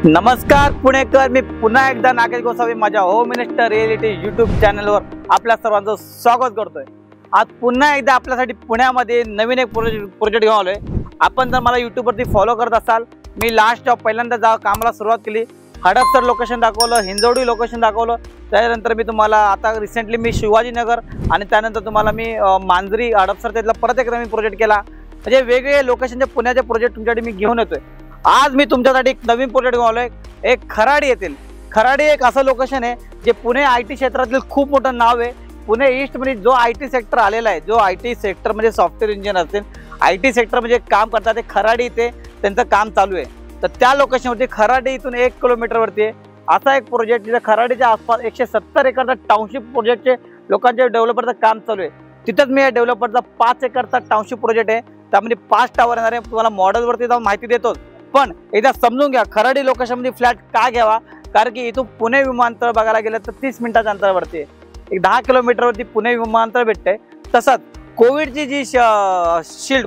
नमस्कार पुणेकर, मी पुन्हा एकदा नागेश गोसावी माझ्या होम मिनिस्टर रिअलिटी यूट्यूब चॅनलवर आपल्या सर्वांचं स्वागत करतोय। आज पुन्हा एकदा आपल्यासाठी पुण्यामध्ये नवीन एक प्रोजेक्ट घेऊन आलोय। आपण जर मला यूट्यूबवरती फॉलो करत असाल, मी लास्ट पहिल्यांदा कामाला सुरुवात केली, हडपसर लोकेशन दाखवलं, हिंजवडी लोकेशन दाखवलं, त्यानंतर मी तुम्हाला आता रिसेंटली मी शिवाजीनगर आणि त्यानंतर तुम्हाला मी मांजरी हडपसर त्यातला परत एक नवीन प्रोजेक्ट केला। म्हणजे वेगवेगळे लोकेशनचे पुण्याचे प्रोजेक्ट तुमच्यासाठी मी घेऊन येतोय। आज मी तुमच्यासाठी एक नवीन प्रोजेक्ट घेऊन आलोय, एक खराडी येथील। खराडी एक असं लोकेशन आहे जे पुणे आयटी क्षेत्रातील खूप मोठं नाव आहे। पुणे ईस्ट मध्ये जो आयटी सेक्टर आलेला आहे, जो आयटी सेक्टर म्हणजे सॉफ्टवेअर इंजिनियर असेल, आयटी सेक्टर म्हणजे काम करतात, ते खराडी इथे त्यांचं काम चालू आहे। तर त्या लोकेशनवरती खराडी इथून 1 किलोमीटरवरती असा एक प्रोजेक्ट जिथे खराडीच्या आसपास 170 एकरचा टाउनशिप प्रोजेक्टचे लोकांच्या डेव्हलपरचं काम चालू आहे। तिथंच मी या डेव्हलपरचा 5 एकरचा टाउनशिप प्रोजेक्ट आहे, त्यामध्ये 5 टावर येणार आहे। तुम्हाला मॉडेलवरती जाऊन माहिती देतो, पण एकदा समजून घ्या खराडी लोकेशनमध्ये फ्लॅट का घ्यावा। कारण की इथून पुणे विमानतळ बघायला गेलं तर 30 मिनिटाच्या अंतरावरती आहे, एक 10 किलोमीटरवरती पुणे विमानतळ भेटते। तसंच कोविडची जी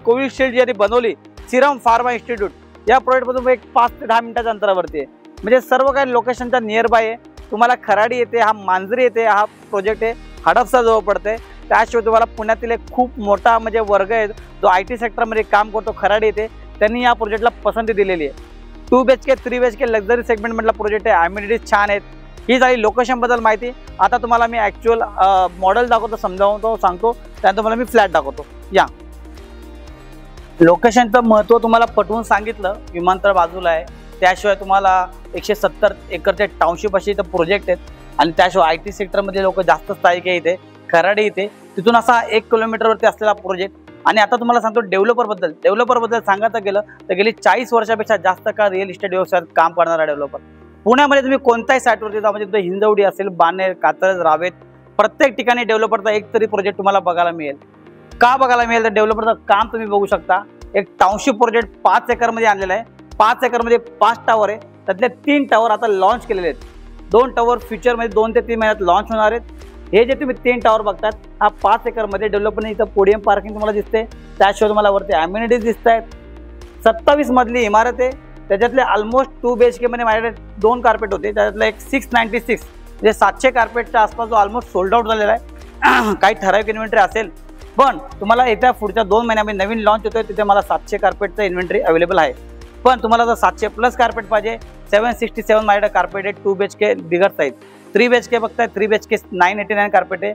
कोविशिल्ड जी बनवली सिरम फार्मा इन्स्टिट्यूट, या प्रोजेक्टमधून एक 5 ते 10 मिनिटाच्या अंतरावरती आहे। म्हणजे सर्व काही लोकेशनच्या नियर बाय आहे। तुम्हाला खराडी येते, हा मांजरी येते, हा प्रोजेक्ट आहे हडपसर जवळ पडते। त्याशिवाय तुम्हाला पुण्यातील एक खूप मोठा म्हणजे वर्ग आहे जो आयटी सेक्टरमध्ये काम करतो, खराडी येते, त्यांनी या प्रोजेक्टला पसंती दिलेली आहे। 2 BHK 3 BHK लक्झरी सेगमेंटमधला प्रोजेक्ट आहे, ॲम्युनिटीज छान आहेत। ही झाली लोकेशनबद्दल माहिती। आता तुम्हाला मी ॲक्च्युअल मॉडेल दाखवतो, समजावतो, सांगतो, त्यानंतर तुम्हाला मी फ्लॅट दाखवतो। या लोकेशनचं महत्त्व तुम्हाला पटवून सांगितलं, विमानतळ बाजूला आहे, त्याशिवाय तुम्हाला 170 एकरचे टाउनशिप असे इथं प्रोजेक्ट आहेत आणि त्याशिवाय आयटी सेक्टरमध्ये लोक जास्त स्थायिक आहे इथे खराडी इथे। तिथून असा 1 किलोमीटरवरती असलेला प्रोजेक्ट। आणि आता तुम्हाला सांगतो डेव्हलपरबद्दल सांगायचं गेलं तर गेली 40 वर्षापेक्षा जास्त काळ रिअल इस्टेट व्यवसायात काम करणारा डेव्हलपर। पुण्यामध्ये तुम्ही कोणत्याही साईटवरती जा, म्हणजे हिंजवडी असेल, बाणेर, कात्रज, रावेत, प्रत्येक ठिकाणी डेव्हलपरचा एक तरी प्रोजेक्ट तुम्हाला बघायला मिळेल। का बघायला मिळेल तर डेव्हलपरचं काम तुम्ही बघू शकता। एक टाउनशिप प्रोजेक्ट 5 एकरमध्ये आणलेला आहे। 5 एकरमध्ये 5 टावर आहे, त्यातले 3 टावर आता लॉन्च केलेले आहेत। 2 टावर फ्युचरमध्ये 2 ते 3 महिन्यात लॉन्च होणार आहेत। हे जे तुम्ही 3 टावर बघतात, हा 5 एकरमध्ये डेव्हलपरने इथं पोडियम पार्किंग तुम्हाला दिसते, त्याशिवाय तुम्हाला वरती ॲम्युनिटीज दिसत आहेत। 27 मजली इमारत आहे, त्याच्यातले ऑलमोस्ट 2 BHK मध्ये माझ्याकडे 2 कार्पेट होते, त्याच्यातलं एक 696 म्हणजे 700 कार्पेटच्या आसपास जो ऑलमोस्ट सोल्ड आउट झालेला आहे। काही ठराविक इन्व्हेंटरी असेल, पण तुम्हाला येत्या पुढच्या 2 महिन्यामध्ये नवीन लॉन्च होतोय, तिथे मला 700 कार्पेटचं इन्व्हेंटरी अवेलेबल आहे। पण तुम्हाला जर 700+ कार्पेट पाहिजे, 767 माझ्याकडे कार्पेट आहे, 2 BHK बिगर साईज। 3 BHK बघताय, 3 BHK 989 कार्पेट आहे।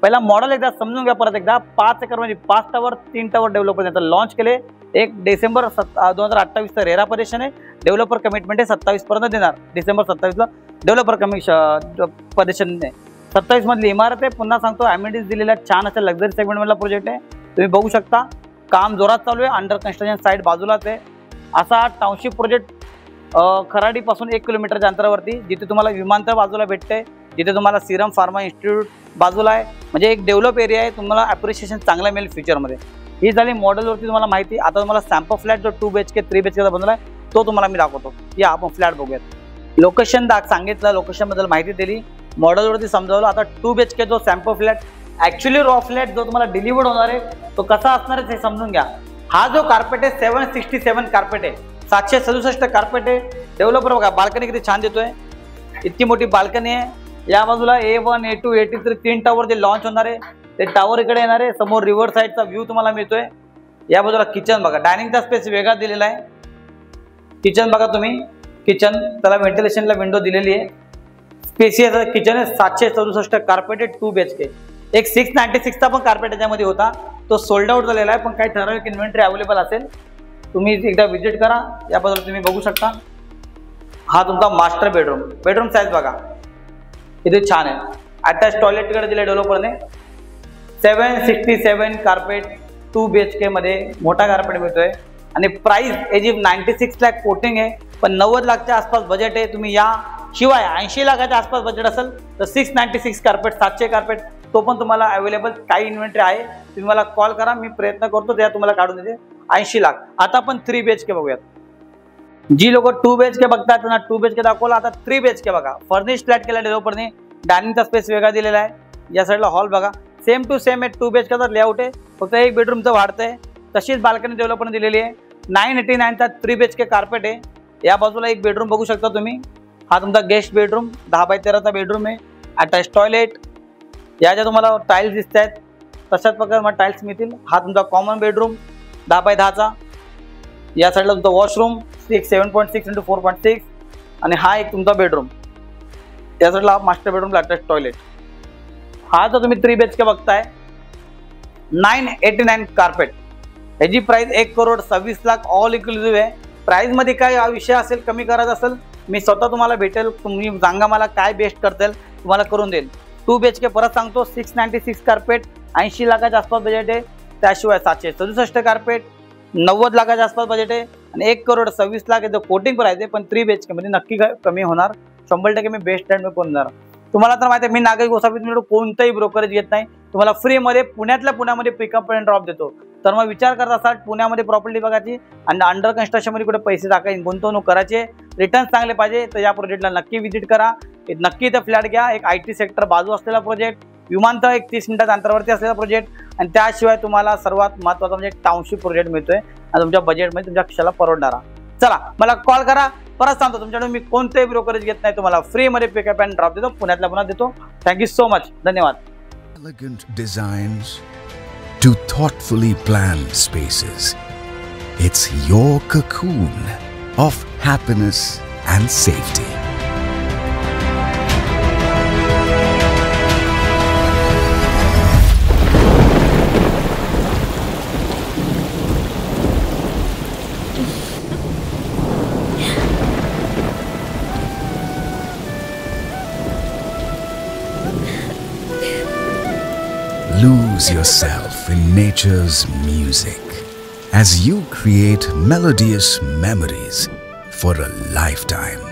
पहिला मॉडेल एकदा समजून घ्या परत एकदा। 5 एकरमध्ये 5 टावर, 3 टावर डेव्हलपर लॉन्च केले। 1 डिसेंबर 2028 रेरा पजेशन आहे, डेव्हलपर कमिटमेंट आहे 27 पर्यंत देणार। डिसेंबर 27ला डेव्हलपर पजेशन आहे। 27 मधली इमारत आहे, पुन्हा सांगतो ॲम्युनिटीज दिलेल्या छान अशा लक्झरी सेगमेंटमधला प्रोजेक्ट आहे। तुम्ही बघू शकता काम जोरात चालू आहे, अंडर कन्स्ट्रक्शन साईट बाजूलाच आहे। असा टाउनशिप प्रोजेक्ट खराडीपासून 1 किलोमीटरच्या अंतरावरती, जिथे तुम्हाला विमानतळ बाजूला भेटते, जिथे तुम्हाला सिरम फार्मा इन्स्टिट्यूट बाजूला आहे, म्हणजे एक डेव्हलप एरिया आहे। तुम्हाला ॲप्रिशिएशन चांगला मिळेल फ्युचरमध्ये। ही झाली मॉडेलवरती तुम्हाला माहिती। आता तुम्हाला सॅम्पल फ्लॅट जो 2 BHK 3 BHKचा बनवला आहे तो तुम्हाला मी दाखवतो। या आपण फ्लॅट बघूयात। लोकेशन सांगितलं, लोकेशनबद्दल माहिती दिली, मॉडेलवरती समजावलं। आता 2 BHK जो sample flat, actually raw flat जो तुम्हाला डिलिव्हर्ड होणार आहे तो कसा असणार आहे हे समजून घ्या। हा जो कार्पेट आहे 767 कार्पेट आहे, 767 कार्पेट आहे। डेव्हलपर बघा बाल्कनी किती छान देतोय, इतकी मोठी बाल्कनी आहे। या बाजूला A1 A2 A3 3 टावर जे लॉन्च होणार आहे, ते टावर इकडे येणार आहे। समोर रिव्हर साईडचा व्ह्यू तुम्हाला मिळतोय। या बाजूला किचन बघा, डायनिंगचा स्पेस वेगळा दिलेला आहे। किचन बघा तुम्ही, किचन त्याला व्हेंटिलेशनला विंडो दिलेली आहे, स्पेसियस किचन आहे। 767 कार्पेट आहे, 2 BHK। एक 696चा पण कार्पेट याच्यामध्ये होता, तो सोल्ड आउट झालेला आहे, पण काही ठराविक इन्व्हेंटरी अवेलेबल असेल, तुम्ही एकदा विजिट करा। या बाजूला तुम्ही बघू शकता हा तुमचा मास्टर बेडरूम साईज बघा, इथे छान आहे। अटॅच टॉयलेट कडे दिले डेव्हलपरने। 767 कार्पेट 2 BHK मध्ये मोठा कार्पेट मिळतोय आणि प्राइस याची 96 लाख कोटिंग आहे, पण 90 लाखच्या आसपास बजेट आहे। तुम्ही या शिवाय 80 लाखाच्या आसपास बजेट असेल तर 696 कार्पेट 700 कार्पेट तो पण तुम्हाला अवेलेबल काही इन्व्हेंटरी आहे। तुम्ही मला कॉल करा, मी प्रयत्न करतो त्या तुम्हाला काढून देते 80 लाख। आता आपण 3 BHK बघूयात। जी लोक 2 BHK बघतात त्यांना 2 BHK दाखवला। आता 3 BHK बघा, फर्निश फ्लॅट केला डेव्हलपरने, डायनिंगचा स्पेस वेगळा दिलेला आहे। या साईडला हॉल बघा, सेम टू सेम आहे, 2 BHKचा लेआउट आहे, फक्त एक बेडरूमचं वाढतंय। तशीच बाल्कनी डेव्हलपरने दिलेली आहे। 989चा 3 BHK कार्पेट आहे, या बाजूला एक बेडरूम बघू शकता तुम्ही. हा तुमचा गेस्ट बेडरूम 10x13चा बेडरूम आहे. Attach toilet. या ज्या तुम्हाला टाईल्स दिसत आहेत तशाच प्रकारे मला टाईल्स मिळतील. हा तुमचा कॉमन बेडरूम 10x10चा. या साईडला तुमचा वॉशरूम 7.6 × 4.6 आणि हा एक तुमचा बेडरूम. या साईडला मास्टर बेडरूमला अटॅच टॉयलेट. हा जो तुम्ही 3 BHK बघताय 989 कार्पेट. याची प्राइस 1,26,00,000 ऑल इन्क्लुसिव्ह आहे. प्राइस मध्ये काय विषय असेल कमी करायचा असेल मी स्वतः तुम्हाला भेटेल. तुम्ही सांगा मला काय बेस्ट करता येईल तुम्हाला करून देईल. 2 BHK परत सांगतो 696 कार्पेट 80 लाखाच्या आसपास बजेट आहे. त्याशिवाय 767 कार्पेट 90 लाखाच्या आसपास बजेट आहे आणि 1,26,00,000 कोटिंग प्राइस आहे. पण 3 BHK मध्ये नक्की कमी होणार. 100% मी बेस्ट रेट मध्ये होणार. तुम्हाला तर माहिती आहे मी नागरिक गोसावी कोणताही ब्रोकरेज घेत नाही. तुम्हाला फ्रीमध्ये पुण्यामध्ये पिकअप अँड ड्रॉप देतो. तर मग विचार करत असाल पुण्यामध्ये प्रॉपर्टी बघायची आणि अंडर कन्स्ट्रक्शनमध्ये कुठे पैसे टाकायचे गुंतवणूक करायचे रिटर्न्स चांगले पाहिजे तर या प्रोजेक्टला नक्की व्हिजिट करा. नक्की इथं फ्लॅट घ्या. एक IT सेक्टर बाजू असलेला प्रोजेक्ट. विमानतळ एक 30 मिनिटाच्या अंतरावरती असलेला प्रोजेक्ट आणि त्याशिवाय तुम्हाला सर्वात महत्त्वाचा म्हणजे टाउनशिप प्रोजेक्ट मिळतोय आणि तुमच्या बजेटमध्ये तुमच्या खिशाला परवडणारा. चला मला कॉल करा. परत सांगतो तुमच्याकडून मी कोणतेही ब्रोकरेज घेत नाही. तुम्हाला फ्रीमध्ये पिकअप अँड ड्रॉप देतो. पुण्यातल्या देतो. Thank you so much. धन्यवाद. Elegant designs to thoughtfully planned spaces. It's your cocoon of happiness and safety. Lose yourself in nature's music as you create melodious memories for a lifetime.